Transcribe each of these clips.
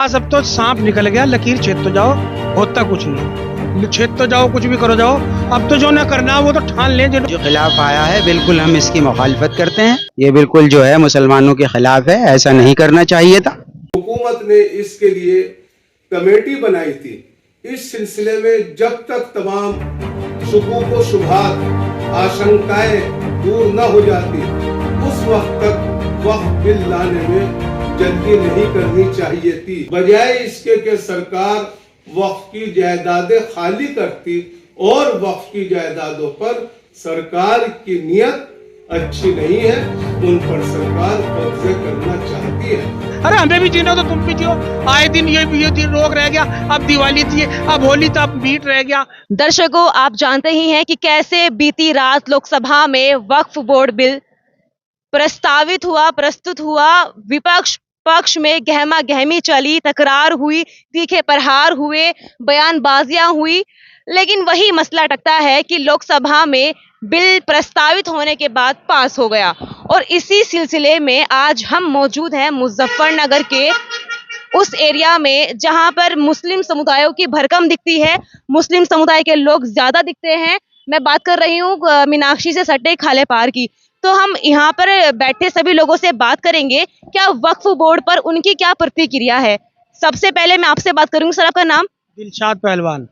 अब तो सांप निकल गया, लकीर छेद तो जाओ, होता कुछ नहीं। छेद तो जाओ, कुछ भी करो जाओ। अब तो जो ना करना वो तो ठान लें। जो खिलाफ आया है बिल्कुल हम इसकी मुखालफत करते हैं। ये बिल्कुल जो है मुसलमानों के खिलाफ है, ऐसा नहीं करना चाहिए था। हुकूमत ने इसके लिए कमेटी बनाई थी। इस सिलसिले में जब तक तमाम शुकूक व शुबहात आशंकाएं दूर न हो जाती, उस वक्त तक वक्फ बिल लाने में जल्दी नहीं करनी चाहिए थी। बजाय इसके कि सरकार वक्फ की जायदादें खाली करती और वक्फ की जायदादों पर सरकार की नियत अच्छी नहीं है, उन पर सरकार कब्जे करना चाहती है। अरे हमें भी जीना तो तुम भी जियो। आए दिन ये दिन रोग रह गया, अब दिवाली थी, अब होली था, अब मीट रह गया। दर्शकों, आप जानते ही हैं कि कैसे बीती रात लोकसभा में वक्फ बोर्ड बिल प्रस्तुत हुआ। विपक्ष पक्ष में गहमा गहमी चली, तकरार हुई, तीखे प्रहार हुए, बयानबाजियां हुई। लेकिन वही मसला टकता है कि लोकसभा में बिल प्रस्तावित होने के बाद पास हो गया। और इसी सिलसिले में आज हम मौजूद हैं मुजफ्फरनगर के उस एरिया में जहां पर मुस्लिम समुदायों की भरकम दिखती है, मुस्लिम समुदाय के लोग ज्यादा दिखते हैं। मैं बात कर रही हूँ मीनाक्षी से सटे खाले पार की। तो हम यहाँ पर बैठे सभी लोगों से बात करेंगे, क्या वक्फ बोर्ड पर उनकी क्या प्रतिक्रिया है। सबसे पहले मैं आपसे बात करूंगी, सर आपका नाम? दिलशाद पहलवान।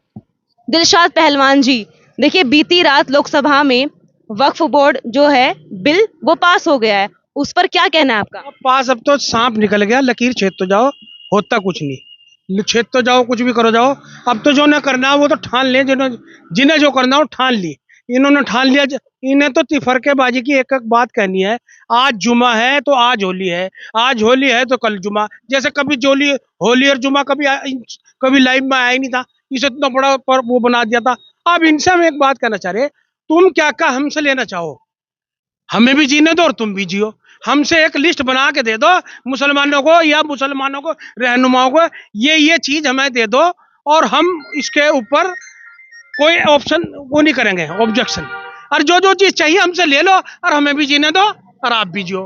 दिलशाद पहलवान जी, देखिए बीती रात लोकसभा में वक्फ बोर्ड जो है बिल वो पास हो गया है, उस पर क्या कहना है आपका? पास अब तो सांप निकल गया, लकीर छेद तो जाओ, होता कुछ नहीं। छेद तो जाओ, कुछ भी करो जाओ। अब तो जो ना करना वो तो ठान लें। जिन्हें जो करना वो ठान ली। इन्होंने ठान लिया। इन्हें तो तिफरकेबाजी की एक एक बात कहनी है। आज जुमा है तो आज होली है, आज होली है तो कल जुमा। जैसे कभी जोली होली और जुमा कभी लाइव में आया ही नहीं था, इसे इतना बड़ा पर वो बना दिया था। अब इनसे हम एक बात कहना चाह रहे, तुम क्या क्या हमसे लेना चाहो, हमें भी जीने दो और तुम भी जियो। हमसे एक लिस्ट बना के दे दो मुसलमानों को या मुसलमानों को रहनुमाओं को, ये चीज हमें दे दो और हम इसके ऊपर कोई ऑप्शन वो नहीं करेंगे, ऑब्जेक्शन। और जो चीज चाहिए हमसे ले लो और हमें भी जीने दो और आप भी जियो।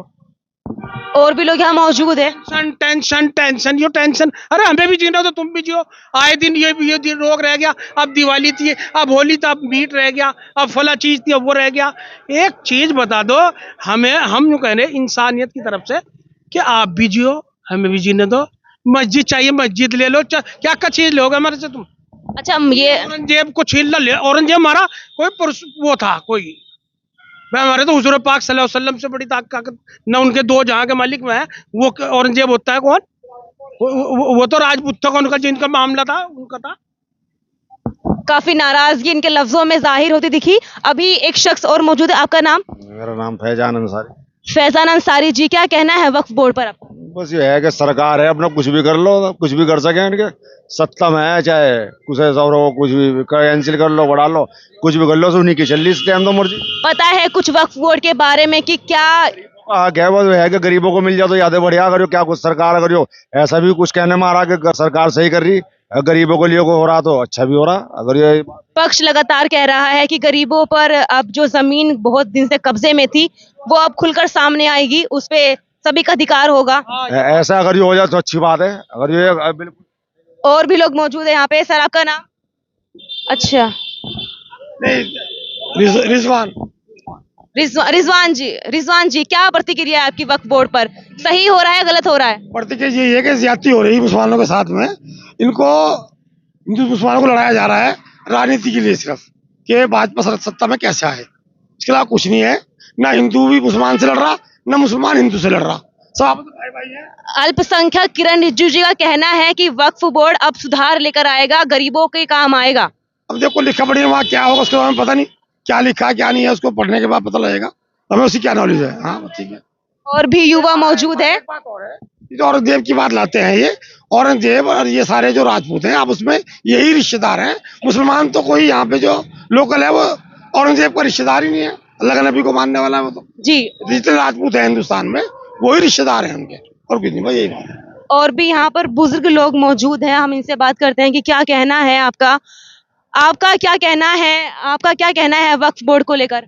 और भी लोग यहाँ मौजूद है। Tension tension. अरे हमें भी जीना तो तुम भी जियो। आए दिन ये दिन रोग रह गया, अब दिवाली थी, अब होली था, अब मीट रह गया, अब फला चीज थी, अब वो रह गया। एक चीज बता दो हमें, हम यूं कह रहे इंसानियत की तरफ से कि आप भी जियो, हमें भी जीने दो। मस्जिद चाहिए मस्जिद ले लो, क्या क्या चीज लोगे हमारे से तुम? अच्छा, ये औरंगजेब को छीन ले। औरंगजेब हमारा कोई वो था, कोई हमारे तो हुजूर पाक सल्लल्लाहु अलैहि वसल्लम से बड़ी ताकत न उनके दो जहां के मालिक में है। वो औरंगजेब होता है कौन? वो तो राजपूत था, उनका जिनका मामला था उनका था। काफी नाराजगी इनके लफ्जों में जाहिर होती दिखी। अभी एक शख्स और मौजूद है, आपका नाम? मेरा नाम फैजान अंसारी। फैजान अंसारी जी, क्या कहना है वक्फ बोर्ड पर आपका? बस ये है कि सरकार है, अपना कुछ भी कर लो, कुछ भी कर सके। इनके सत्ता में है, चाहे कुछ ऐसा हो, कुछ भी कैंसिल कर लो, बढ़ा लो, कुछ भी कर लो, उन्हीं की चल रही इस टाइम तो मर्जी। पता है कुछ वक्फ बोर्ड के बारे में कि क्या क्या बस है कि गरीबों को मिल जाए तो यादें बढ़िया करो, क्या कुछ सरकार करो, ऐसा भी कुछ कहने में आ रहा कि सरकार सही कर रही, गरीबों को लिए को हो रहा तो अच्छा भी हो रहा। अगर ये पक्ष लगातार कह रहा है कि गरीबों पर अब जो जमीन बहुत दिन से कब्जे में थी वो अब खुलकर सामने आएगी, उस पे सभी का अधिकार होगा। ऐसा अगर ये हो जाए तो अच्छी बात है। अगर ये बिल्कुल। और भी लोग मौजूद है यहाँ पे। सर आपका नाम? अच्छा, रिजवान जी, क्या प्रतिक्रिया है आपकी वक्फ बोर्ड पर? सही हो रहा है, गलत हो रहा है? प्रतिक्रिया ये है कि ज्यादती हो रही है मुसलमानों के साथ में। इनको हिंदू मुसलमानों को लड़ाया जा रहा है राजनीति के लिए, सिर्फ कि भाजपा सत्ता में कैसे आए। इसके अलावा कुछ नहीं है। ना हिंदू भी मुसलमान से लड़ रहा, ना मुसलमान हिंदू से लड़ रहा, सब भाई भाई है। अल्पसंख्यक किरण रिजिजू जी का कहना है कि वक्फ बोर्ड अब सुधार लेकर आएगा, गरीबों के काम आएगा। अब देखो लिखा पढ़ी वहाँ क्या होगा उसके बारे में पता नहीं, क्या लिखा है क्या नहीं है, उसको पढ़ने के बाद पता लगेगा, हमें उसकी क्या नॉलेज है। हाँ ठीक है। और भी युवा मौजूद है। ये तो औरंगजेब की बात लाते हैं, ये औरंगजेब और ये सारे जो राजपूत हैं, अब उसमें यही रिश्तेदार हैं। मुसलमान तो कोई यहाँ पे जो लोकल है वो औरंगजेब का रिश्तेदार ही नहीं है, अल्लाह के नबी को मानने वाला है वो तो जी। जितने राजपूत है हिंदुस्तान में वही रिश्तेदार हैं उनके, और कुछ नहीं, भाई यही बात है। और भी यहाँ पर बुजुर्ग लोग मौजूद हैं, हम इनसे बात करते हैं कि क्या कहना है आपका। आपका क्या कहना है वक्फ बोर्ड को लेकर?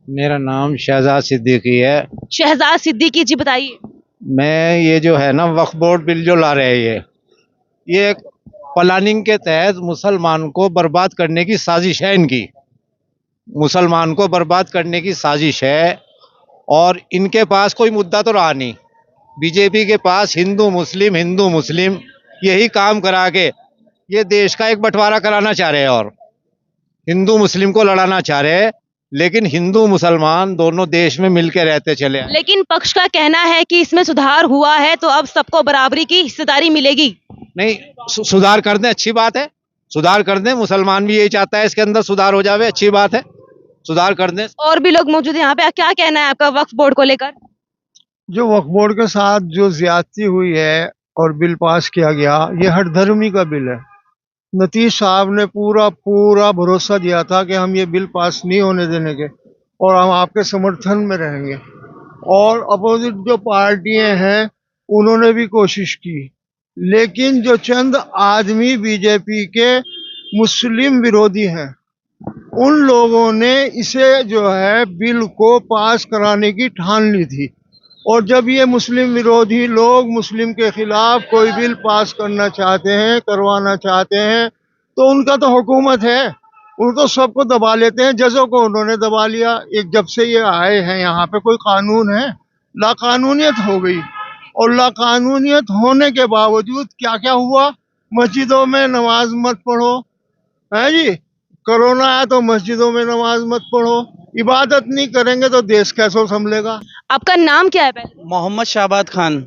मेरा नाम शहजाद सिद्दीकी है। शहजाद सिद्दीकी जी, बताइए। मैं ये जो है ना वक्फ बोर्ड बिल जो ला रहे हैं, ये एक प्लानिंग के तहत मुसलमान को बर्बाद करने की साजिश है इनकी। मुसलमान को बर्बाद करने की साजिश है और इनके पास कोई मुद्दा तो रहा नहीं। बीजेपी के पास हिंदू मुस्लिम यही काम करा के ये देश का एक बंटवारा कराना चाह रहे हैं और हिंदू मुस्लिम को लड़ाना चाह रहे हैं, लेकिन हिंदू मुसलमान दोनों देश में मिलकर रहते चले आए। लेकिन पक्ष का कहना है कि इसमें सुधार हुआ है तो अब सबको बराबरी की हिस्सेदारी मिलेगी। नहीं, सुधार कर दें, अच्छी बात है, सुधार कर दें। मुसलमान भी यही चाहता है इसके अंदर सुधार हो जावे, अच्छी बात है, सुधार कर दें। और भी लोग मौजूद हैं यहाँ पे, क्या कहना है आपका वक्फ बोर्ड को लेकर? जो वक्फ बोर्ड के साथ जो ज्यादती हुई है और बिल पास किया गया, ये हर धर्मी का बिल है। नतीज साहब ने पूरा भरोसा दिया था कि हम ये बिल पास नहीं होने देने के और हम आपके समर्थन में रहेंगे। और अपोजिट जो पार्टियां हैं उन्होंने भी कोशिश की, लेकिन जो चंद आदमी बीजेपी के मुस्लिम विरोधी हैं उन लोगों ने इसे जो है बिल को पास कराने की ठान ली थी। और जब ये मुस्लिम विरोधी लोग मुस्लिम के खिलाफ कोई बिल पास करना चाहते हैं, करवाना चाहते हैं, तो उनका तो हुकूमत है, उनको सबको दबा लेते हैं। जजों को उन्होंने दबा लिया। एक जब से ये आए हैं यहाँ पे कोई कानून है, लाकानूनियत हो गई। और लाकानूनियत होने के बावजूद क्या क्या हुआ, मस्जिदों में नमाज मत पढ़ो, है जी, कोरोना आया तो मस्जिदों में नमाज मत पढ़ो, इबादत नहीं करेंगे तो देश कैसे संभलेगा। आपका नाम क्या है पहले? मोहम्मद शाबाद खान।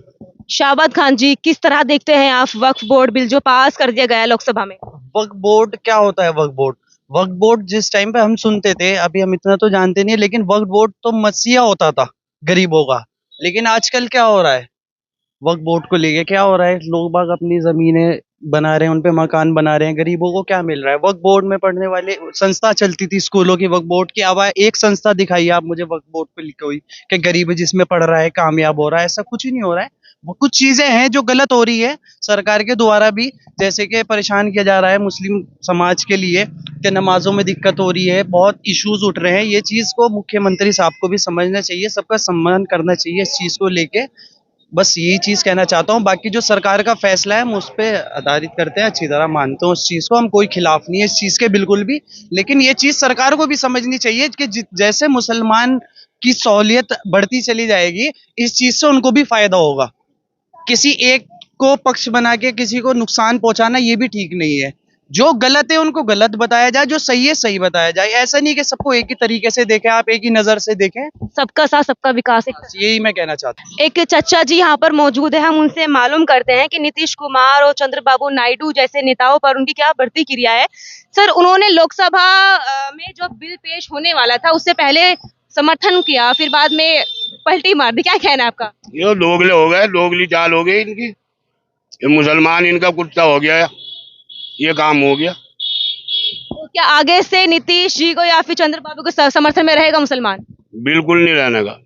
शाबाद खान जी, किस तरह देखते हैं आप वक्फ बोर्ड बिल जो पास कर दिया गया है लोकसभा में? वक्फ बोर्ड क्या होता है? वक्फ बोर्ड जिस टाइम पे हम सुनते थे, अभी हम इतना तो जानते नहीं, लेकिन वक्फ बोर्ड तो मसीहा होता था गरीबों का। लेकिन आजकल क्या हो रहा है वक्फ बोर्ड को लेके? क्या हो रहा है, लोग बाग अपनी जमीनें बना रहे हैं, उन पे मकान बना रहे हैं, गरीबों को क्या मिल रहा है? वक्फ बोर्ड में पढ़ने वाले संस्था चलती थी स्कूलों की, वक्फ बोर्ड की। अब एक संस्था दिखाई आप मुझे वक्फ बोर्ड पे लिखी हुई कि गरीब जिसमें पढ़ रहा है कामयाब हो रहा है। ऐसा कुछ ही नहीं हो रहा है। वो कुछ चीजें हैं जो गलत हो रही है सरकार के द्वारा भी, जैसे कि परेशान किया जा रहा है मुस्लिम समाज के लिए कि नमाजों में दिक्कत हो रही है, बहुत इश्यूज उठ रहे हैं। ये चीज को मुख्यमंत्री साहब को भी समझना चाहिए, सबका सम्मान करना चाहिए इस चीज को लेके। बस यही चीज कहना चाहता हूँ। बाकी जो सरकार का फैसला है हम उस पर आधारित करते हैं, अच्छी तरह मानते हैं उस चीज को, हम कोई खिलाफ नहीं है इस चीज के बिल्कुल भी। लेकिन ये चीज सरकार को भी समझनी चाहिए कि जैसे मुसलमान की सहूलियत बढ़ती चली जाएगी, इस चीज से उनको भी फायदा होगा। किसी एक को पक्ष बना के किसी को नुकसान पहुंचाना ये भी ठीक नहीं है। जो गलत है उनको गलत बताया जाए, जो सही है सही बताया जाए। ऐसा नहीं कि सबको एक ही तरीके से देखें, आप एक ही नजर से देखें। सबका साथ सबका विकास। यही मैं कहना चाहता हूँ। एक चाचा जी यहाँ पर मौजूद है, हम उनसे मालूम करते हैं कि नीतीश कुमार और चंद्रबाबू नायडू जैसे नेताओं पर उनकी क्या प्रतिक्रिया है। सर, उन्होंने लोकसभा में जो बिल पेश होने वाला था उससे पहले समर्थन किया, फिर बाद में पलटी मार दी, क्या कहना है आपका? ये दोगले हो गए, दोगली चाल हो गई इनकी। ये मुसलमान इनका कुत्ता हो गया, ये काम हो गया। तो क्या आगे से नीतीश जी को या फिर चंद्रबाबू के समर्थन में रहेगा मुसलमान? बिल्कुल नहीं रहने का।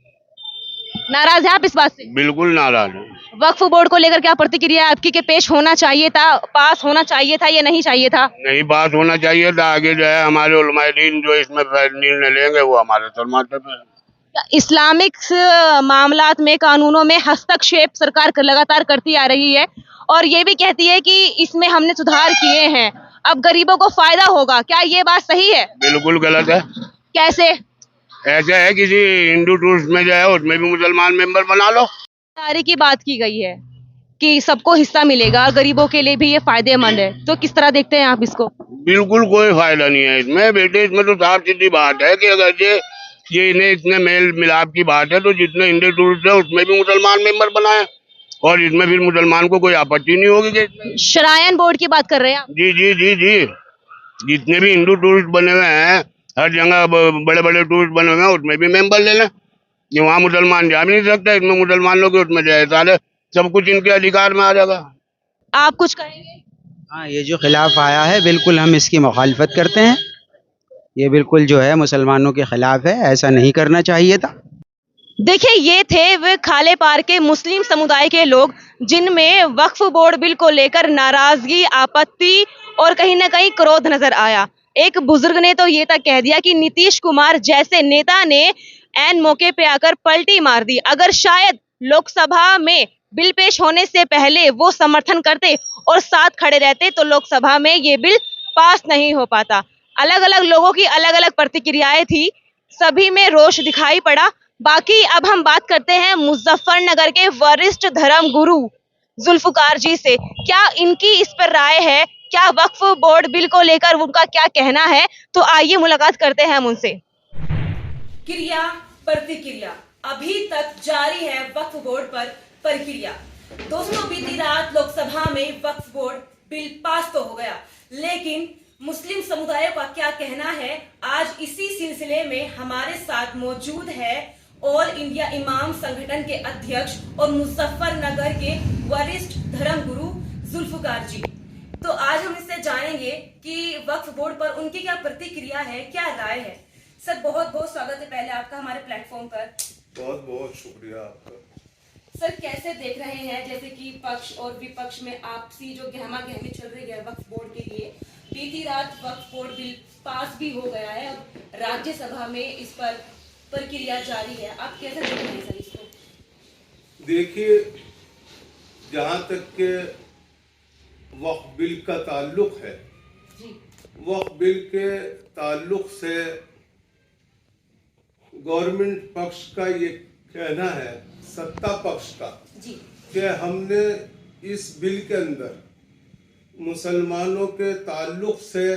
नाराज है आप इस बात से? बिल्कुल नाराज है। वक्फ बोर्ड को लेकर क्या प्रतिक्रिया है आपकी कि पेश होना चाहिए था, पास होना चाहिए था या नहीं चाहिए था? नहीं पास होना चाहिए था। आगे जो है हमारे उलमाए दीन जो इसमें निर्णय लेंगे वो हमारे सर माथे पे। इस्लामिक मामलात में, कानूनों में हस्तक्षेप सरकार लगातार करती आ रही है और ये भी कहती है कि इसमें हमने सुधार किए हैं, अब गरीबों को फायदा होगा। क्या ये बात सही है? बिल्कुल गलत है। कैसे? ऐसा है किसी हिंदू टूरिस्ट में जो है उसमें भी मुसलमान मेंबर बना लो। सारी की बात की गई है कि सबको हिस्सा मिलेगा, गरीबों के लिए भी ये फायदेमंद है, तो किस तरह देखते हैं आप इसको? बिल्कुल कोई फायदा नहीं है इसमें बेटे। इसमें तो साफ सीधी बात है कि अगर ये इन्हें इतने मेल मिलाप की बात है तो जितने हिंदू टूरिस्ट है उसमें भी मुसलमान मेंबर बनाए और इसमें फिर मुसलमान को कोई आपत्ति नहीं होगी कि शरायन बोर्ड की बात कर रहे हैं आप? जी जी जी जी। जितने भी हिंदू टूरिस्ट बने हुए हैं, हर जगह बड़े बड़े टूरिस्ट बने हुए हैं, उसमें भी मेंबर ले लें। कि वहाँ मुसलमान जा भी नहीं सकते, इसमें मुसलमान लोग उसमें जाए, सारे सब कुछ इनके अधिकार में आ जाएगा। आप कुछ कहेंगे? हाँ, ये जो खिलाफ आया है बिल्कुल हम इसकी मुखालफत करते हैं। ये बिल्कुल जो है मुसलमानों के खिलाफ है, ऐसा नहीं करना चाहिए था। देखिए, ये थे वे खाले पार के मुस्लिम समुदाय के लोग जिनमें वक्फ बोर्ड बिल को लेकर नाराजगी, आपत्ति और कहीं ना कहीं क्रोध नजर आया। एक बुजुर्ग ने तो ये तक कह दिया कि नीतीश कुमार जैसे नेता ने ऐन मौके पे आकर पलटी मार दी। अगर शायद लोकसभा में बिल पेश होने से पहले वो समर्थन करते और साथ खड़े रहते तो लोकसभा में ये बिल पास नहीं हो पाता। अलग अलग लोगों की अलग अलग प्रतिक्रियाएं थी, सभी में रोष दिखाई पड़ा। बाकी अब हम बात करते हैं मुजफ्फरनगर के वरिष्ठ धर्म गुरु जुल्फकार जी से। क्या इनकी इस पर राय है, क्या वक्फ बोर्ड बिल को लेकर उनका क्या कहना है, तो आइए मुलाकात करते हैं हम उनसे। क्रिया प्रतिक्रिया अभी तक जारी है वक्फ बोर्ड पर प्रक्रिया। दोस्तों, बीती रात लोकसभा में वक्फ बोर्ड बिल पास तो हो गया, लेकिन मुस्लिम समुदाय का क्या कहना है, आज इसी सिलसिले में हमारे साथ मौजूद है ऑल इंडिया इमाम संगठन के अध्यक्ष और मुजफ्फरनगर के वरिष्ठ धर्म गुरु जुल्फकार जी। तो आज हम इससे जानेंगे कि वक्फ बोर्ड पर उनकी क्या प्रतिक्रिया है, क्या राय है। सर, बहुत बहुत स्वागत है पहले आपका हमारे प्लेटफॉर्म पर। बहुत बहुत शुक्रिया आपका। सर, कैसे देख रहे हैं जैसे कि पक्ष और विपक्ष में आपसी जो गहमा गहमी चल रही है वक्फ बोर्ड के लिए, बीती रात वक्फ बोर्ड बिल पास भी हो गया है, अब राज्यसभा में इस पर प्रक्रिया जारी है, आप कैसे देख रहे हैं सर इसको? देखिए, जहाँ तक के वक्फ बिल का ताल्लुक है, वक्फ बिल के ताल्लुक से गवर्नमेंट पक्ष का ये कहना है, सत्ता पक्ष का, कि हमने इस बिल के अंदर मुसलमानों के ताल्लुक से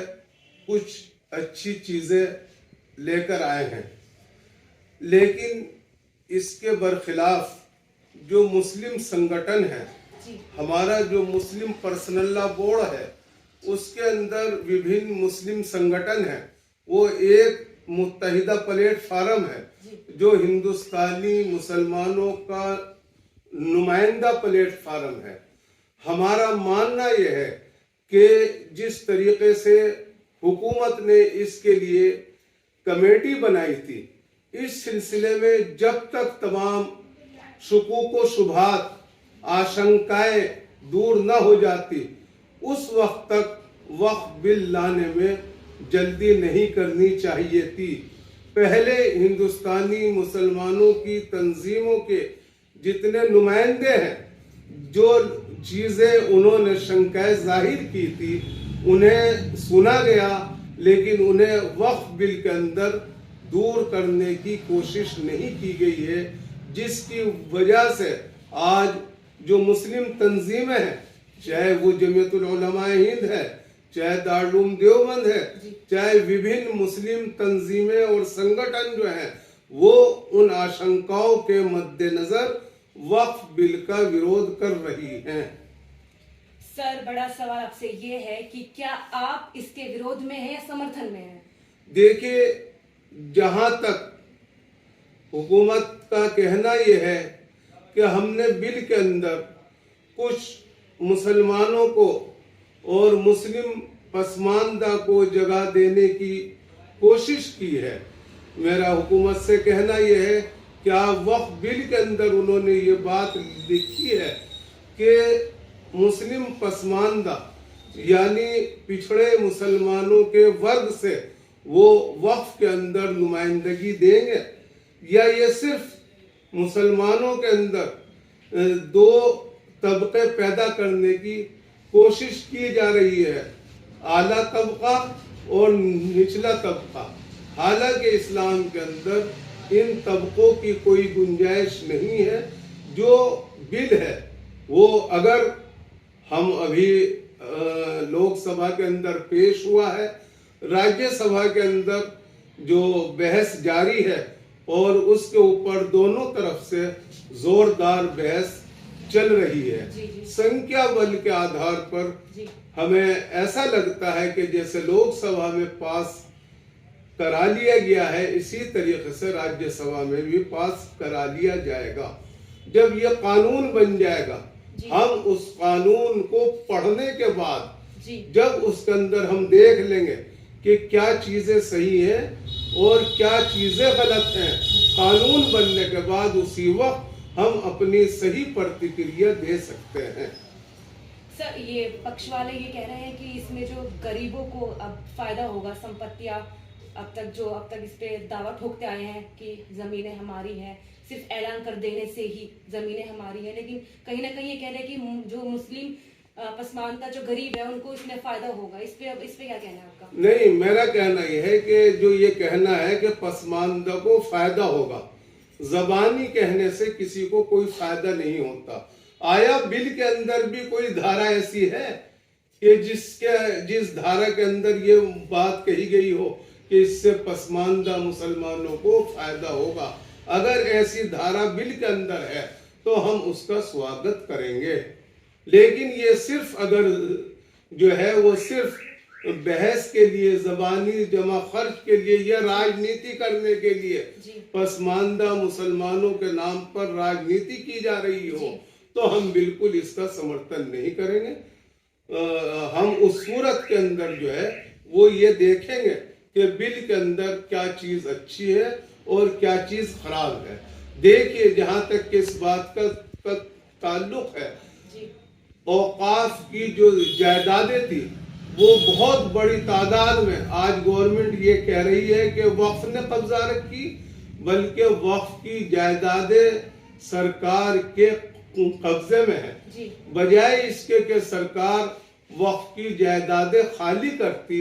कुछ अच्छी चीजें लेकर आए हैं, लेकिन इसके बरखिलाफ जो मुस्लिम संगठन है, हमारा जो मुस्लिम पर्सनल लॉ बोर्ड है, उसके अंदर विभिन्न मुस्लिम संगठन है, वो एक मुत्तहिदा प्लेटफार्म है जो हिंदुस्तानी मुसलमानों का नुमाइंदा प्लेटफार्म है। हमारा मानना यह है कि जिस तरीके से हुकूमत ने इसके लिए कमेटी बनाई थी, इस सिलसिले में जब तक तमाम शुकूक व शुबहात, आशंकाएं दूर न हो जाती, उस वक्त तक वक्फ बिल लाने में जल्दी नहीं करनी चाहिए थी। पहले हिंदुस्तानी मुसलमानों की तंजीमों के जितने नुमाइंदे हैं, जो चीज़ें उन्होंने शंकाएं जाहिर की थी, उन्हें सुना गया, लेकिन उन्हें वक्फ बिल के अंदर दूर करने की कोशिश नहीं की गई है, जिसकी वजह से आज जो मुस्लिम तंजीमें हैं, चाहे वो जमीयतुल उलमा हिंद है, चाहे दारुल देवबंद है, चाहे विभिन्न मुस्लिम तंजीमें और संगठन जो हैं, वो उन आशंकाओं के मद्देनजर वक्फ बिल का विरोध कर रही हैं। सर, बड़ा सवाल आपसे ये है कि क्या आप इसके विरोध में हैं या समर्थन में हैं? देखिए, जहां तक हुकूमत का कहना यह है कि हमने बिल के अंदर कुछ मुसलमानों को और मुस्लिम पसमानदा को जगह देने की कोशिश की है, मेरा हुकूमत से कहना यह है कि वक्फ बिल के अंदर उन्होंने ये बात लिखी है कि मुस्लिम पसमानदा यानी पिछड़े मुसलमानों के वर्ग से वो वक्फ के अंदर नुमाइंदगी देंगे, या ये सिर्फ मुसलमानों के अंदर दो तबके पैदा करने की कोशिश की जा रही है, आला तबका और निचला तबका। हालांकि इस्लाम के अंदर इन तबकों की कोई गुंजाइश नहीं है। जो बिल है वो अगर हम अभी लोकसभा के अंदर पेश हुआ है, राज्यसभा के अंदर जो बहस जारी है और उसके ऊपर दोनों तरफ से जोरदार बहस चल रही है। संख्या बल के आधार पर हमें ऐसा लगता है कि जैसे लोकसभा में पास करा लिया गया है, इसी तरीके से राज्यसभा में भी पास करा लिया जाएगा। जब यह कानून बन जाएगा, हम उस कानून को पढ़ने के बाद जब उसके अंदर हम देख लेंगे कि क्या चीजें सही हैं और क्या चीजें गलत हैं, कानून बनने के बाद उसी वक्त हम अपनी सही प्रतिक्रिया दे सकते हैं। सर, ये पक्ष वाले ये कह रहे हैं कि इसमें जो गरीबों को अब फायदा होगा, संपत्तियां अब तक इस पे दावा ठोकते आए हैं कि ज़मीनें हमारी हैं, सिर्फ ऐलान कर देने से ही ज़मीनें हमारी हैं, लेकिन कहीं ना कहीं ये कह रहे हैं कि जो मुस्लिम पसमानदा जो गरीब है उनको इसमें फ़ायदा होगा। इस पे क्या कहना है आपका? नहीं, मेरा कहना यह है कि जो ये कहना है कि पसमानदा को फायदा होगा, जबानी कहने से किसी को कोई फायदा नहीं होता। आया बिल के अंदर भी कोई धारा ऐसी है कि जिस धारा के अंदर ये बात कही गई हो कि इससे पसमानदा मुसलमानों को फायदा होगा? अगर ऐसी धारा बिल के अंदर है तो हम उसका स्वागत करेंगे, लेकिन ये सिर्फ अगर जो है वो सिर्फ बहस के लिए, जबानी जमा खर्च के लिए या राजनीति करने के लिए पसमानदा मुसलमानों के नाम पर राजनीति की जा रही हो तो हम बिल्कुल इसका समर्थन नहीं करेंगे। हम उस सूरत के अंदर जो है वो ये देखेंगे कि बिल के अंदर क्या चीज अच्छी है और क्या चीज खराब है। देखिए, जहां तक कि इस बात का ताल्लुक है, औकाफ की जो जायदादें थी वो बहुत बड़ी तादाद में आज गवर्नमेंट ये कह रही है कि वक्फ ने कब्जा रखी, बल्कि वक्फ की जायदादें सरकार के कब्जे में है। बजाय इसके कि सरकार वक्फ की जायदादें खाली करती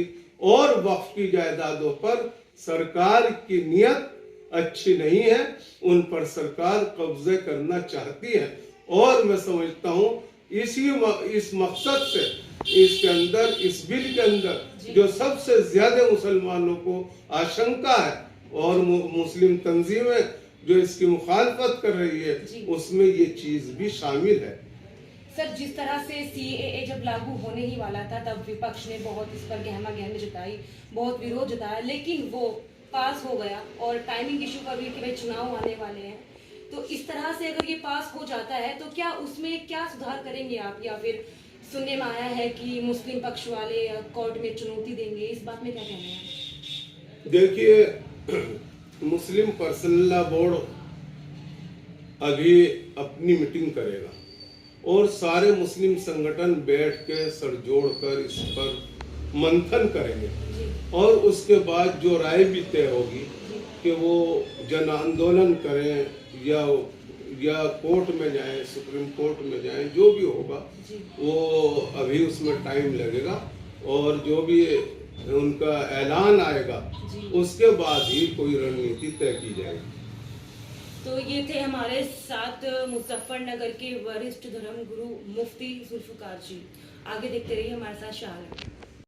और वक्फ की जायदादों पर सरकार की नियत अच्छी नहीं है, उन पर सरकार कब्जे करना चाहती है। और मैं समझता हूँ इस मकसद से इसके अंदर, इस बिल के अंदर जो सबसे ज्यादा मुसलमानों को आशंका है और मुस्लिम तंजीमें जो इसकी मुखालफत कर रही है उसमें ये चीज भी शामिल है। सर, जिस तरह से CAA जब लागू होने ही वाला था तब विपक्ष ने बहुत इस पर गहमा-गहमी जताई, बहुत विरोध जताया, लेकिन वो पास हो गया और टाइमिंग इशू का भी कि भाई चुनाव आने वाले हैं, तो इस तरह से अगर ये पास हो जाता है तो क्या उसमें क्या सुधार करेंगे आप, या फिर सुनने में आया है कि मुस्लिम पक्ष वाले कोर्ट में चुनौती देंगे, इस बात में क्या कहना है? देखिए, मुस्लिम पर्सनल लॉ बोर्ड अभी अपनी मीटिंग करेगा और सारे मुस्लिम संगठन बैठ के सर जोड़कर इस पर मंथन करेंगे और उसके बाद जो राय भी तय होगी कि वो जन आंदोलन करें या कोर्ट में जाएं, सुप्रीम कोर्ट में जाएं, जो भी होगा वो अभी उसमें टाइम लगेगा और जो भी उनका ऐलान आएगा उसके बाद ही कोई रणनीति तय की जाएगी। तो ये थे हमारे साथ मुजफ्फरनगर के वरिष्ठ धर्मगुरु मुफ्ती जुल्फिकार जी। आगे देखते रहिए हमारे साथ शाह।